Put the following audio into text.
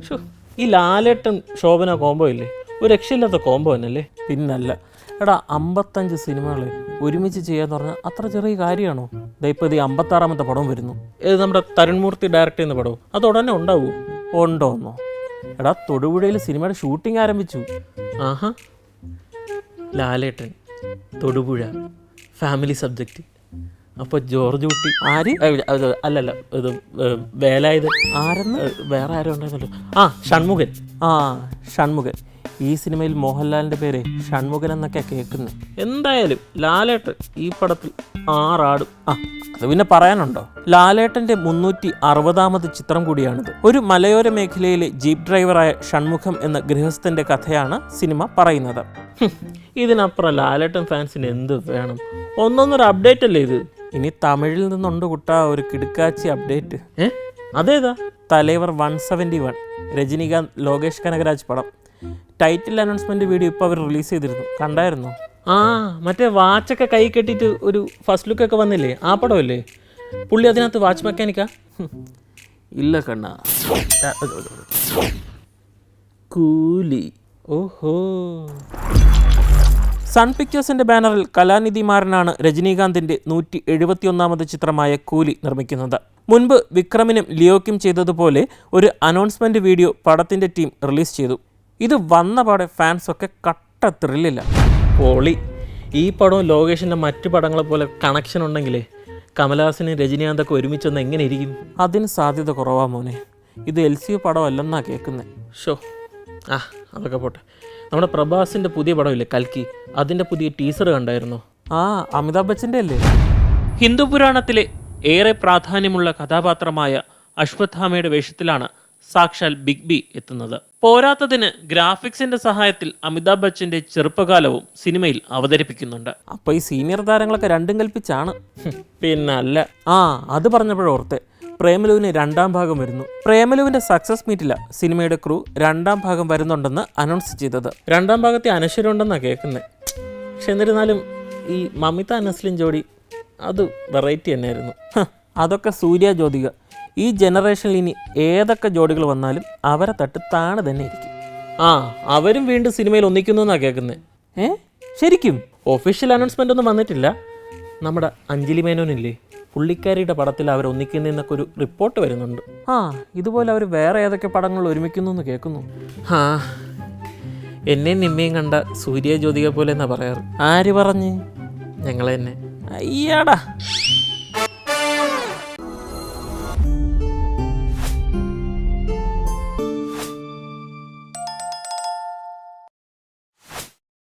Show, ഈ ലാലേട്ടൻ Shobhana combo ഇല്ലേ, ഒരു രക്ഷയില്ലാത്ത കോംബോ തന്നെയല്ലേ? പിന്നല്ല. എടാ 55 സിനിമകൾ ഒരുമിച്ച് ചെയ്യാന്ന് പറഞ്ഞാൽ അത്ര ചെറിയ കാര്യമാണോ? ഇപ്പോൾ ഇത് 56ാമത്തെ പടം വരുന്നു. ഇത് നമ്മുടെ തരുൺമൂർത്തി ഡയറക്റ്റ് ചെയ്യുന്ന പടവും അത് ഉടനെ ഉണ്ടാവുമോ? ഉണ്ടോന്നോ? എടാ തൊടുപുഴയിൽ സിനിമയുടെ ഷൂട്ടിംഗ് ആരംഭിച്ചു. ആഹാ, ലാലേട്ടൻ തൊടുപുഴ ഫാമിലി സബ്ജക്റ്റ്. അപ്പോൾ ജോർജ് കുട്ടി ആര്? അല്ലല്ല, ഇത് വേലായുധൻ. ആരെന്ന്? വേറെ ആരും ഉണ്ടായിരുന്നല്ലോ. ആ, ഷൺമുഖൻ. ആ, ഷൺമുഖൻ. ഈ സിനിമയിൽ മോഹൻലാലിൻ്റെ പേര് ഷൺമുഖൻ എന്നൊക്കെ കേൾക്കുന്നത്. എന്തായാലും ലാലേട്ടൻ ഈ പടത്തിൽ ആറാടും. അത് പിന്നെ പറയാനുണ്ടോ? ലാലേട്ടൻ്റെ 360ാമത് ചിത്രം കൂടിയാണിത്. ഒരു മലയോര മേഖലയിലെ ജീപ്പ് ഡ്രൈവറായ ഷൺമുഖം എന്ന ഗൃഹസ്ഥൻ്റെ കഥയാണ് സിനിമ പറയുന്നത്. ഇതിനപ്പുറം ലാലേട്ടൻ ഫാൻസിന് എന്ത് വേണം? ഒന്നൊന്നൊരു അപ്ഡേറ്റ് അല്ലേ ഇത്? ഇനി തമിഴിൽ നിന്നുണ്ട് കുട്ടാ ഒരു കിടുക്കാച്ചി അപ്ഡേറ്റ്. അതേതാ? തലൈവർ 171, രജനീകാന്ത് ലോകേഷ് കനകരാജ് പടം. ടൈറ്റിൽ അനൗൺസ്മെന്റ് വീഡിയോ ഇപ്പോൾ അവർ റിലീസ് ചെയ്തിരുന്നു. കണ്ടായിരുന്നോ? ആ, മറ്റേ വാച്ചൊക്കെ കൈ കെട്ടിയിട്ട് ഒരു ഫസ്റ്റ് ലുക്കൊക്കെ വന്നില്ലേ, ആ പടമല്ലേ? പുള്ളി അതിനകത്ത് വാച്ച് മെക്കാനിക്കാ? ഇല്ല കണ്ണ, കൂലി. ഓഹോ. സൺ പിക്ചേഴ്സിൻ്റെ ബാനറിൽ കലാനിധി മാരനാണ് രജനീകാന്തിൻ്റെ 171ാമത് ചിത്രമായ കൂലി നിർമ്മിക്കുന്നത്. മുൻപ് വിക്രമിനും ലിയോയ്ക്കും ചെയ്തതുപോലെ ഒരു അനൗൺസ്മെൻറ്റ് വീഡിയോ പടത്തിൻ്റെ ടീം റിലീസ് ചെയ്തു. ഇത് വന്ന പാടെ ഫാൻസൊക്കെ കട്ട ത്രില്ലില്ല. പൊളി. ഈ പടവും ലോകേഷിൻ്റെ മറ്റു പടങ്ങളെ പോലെ കണക്ഷൻ ഉണ്ടെങ്കിലേ കമലഹാസനും രജനീകാന്തൊക്കെ ഒരുമിച്ചൊന്ന് എങ്ങനെ ഇരിക്കും? അതിന് സാധ്യത കുറവാ മോനെ. ഇത് LCU പടമല്ലെന്നാണ് കേൾക്കുന്നത്. ഷോ, അതൊക്കെ പോട്ടെ. നമ്മുടെ പ്രഭാസിൻ്റെ പുതിയ പടമില്ലേ കൽക്കി, അതിൻ്റെ പുതിയ ടീസർ കണ്ടായിരുന്നോ? അമിതാഭ് ബച്ചൻ്റെ അല്ലേ? ഹിന്ദു പുരാണത്തിലെ ഏറെ പ്രാധാന്യമുള്ള കഥാപാത്രമായ അശ്വത്ഥാമയുടെ വേഷത്തിലാണ് സാക്ഷാൽ ബിഗ് ബി എത്തുന്നത്. പോരാത്തതിന് ഗ്രാഫിക്സിന്റെ സഹായത്തിൽ അമിതാഭ് ബച്ചന്റെ ചെറുപ്പകാലവും സിനിമയിൽ അവതരിപ്പിക്കുന്നുണ്ട്. അപ്പോൾ ഈ സീനിയർ താരങ്ങളൊക്കെ രണ്ടും കൽപ്പിച്ചാണ്. പിന്നല്ല. അത് പറഞ്ഞപ്പോഴോർത്തെ, പ്രേമലുവിന് 2ാം ഭാഗം വരുന്നു. പ്രേമലുവിൻ്റെ സക്സസ് മീറ്റില്ല സിനിമയുടെ ക്രൂ 2ാം ഭാഗം വരുന്നുണ്ടെന്ന് അനൗൺസ് ചെയ്തത്. 2ാം ഭാഗത്തെ അനശ്വരമുണ്ടെന്നാണ് കേൾക്കുന്നത്. പക്ഷെ എന്നിരുന്നാലും ഈ മമിത നസ്ലിൻ ജോഡി അത് വെറൈറ്റി തന്നെയായിരുന്നു. അതൊക്കെ സൂര്യ ജ്യോതിക. ഈ ജനറേഷനിൽ ഇനി ഏതൊക്കെ ജോഡികൾ വന്നാലും അവരെ തട്ട് താണ് തന്നെ ഇരിക്കും. അവരും വീണ്ടും സിനിമയിൽ ഒന്നിക്കുന്നു എന്നാണ് കേൾക്കുന്നത്. ശരിക്കും? ഒഫീഷ്യൽ അനൗൺസ്മെൻ്റ് ഒന്നും വന്നിട്ടില്ല. നമ്മുടെ അഞ്ജലി മേനോനില്ലേ, പുള്ളിക്കാരിയുടെ പടത്തിൽ അവർ ഒന്നിക്കുന്നതെന്നൊക്കെ ഒരു റിപ്പോർട്ട് വരുന്നുണ്ട്. ഇതുപോലെ അവർ വേറെ ഏതൊക്കെ പടങ്ങൾ ഒരുമിക്കുന്നു എന്ന് കേൾക്കുന്നു. എന്നെയും നിമ്മയും കണ്ട സൂര്യ ജ്യോതിക പോലെ എന്നാ പറയാറ്. ആര് പറഞ്ഞ്? ഞങ്ങൾ തന്നെ. അയ്യാടാ.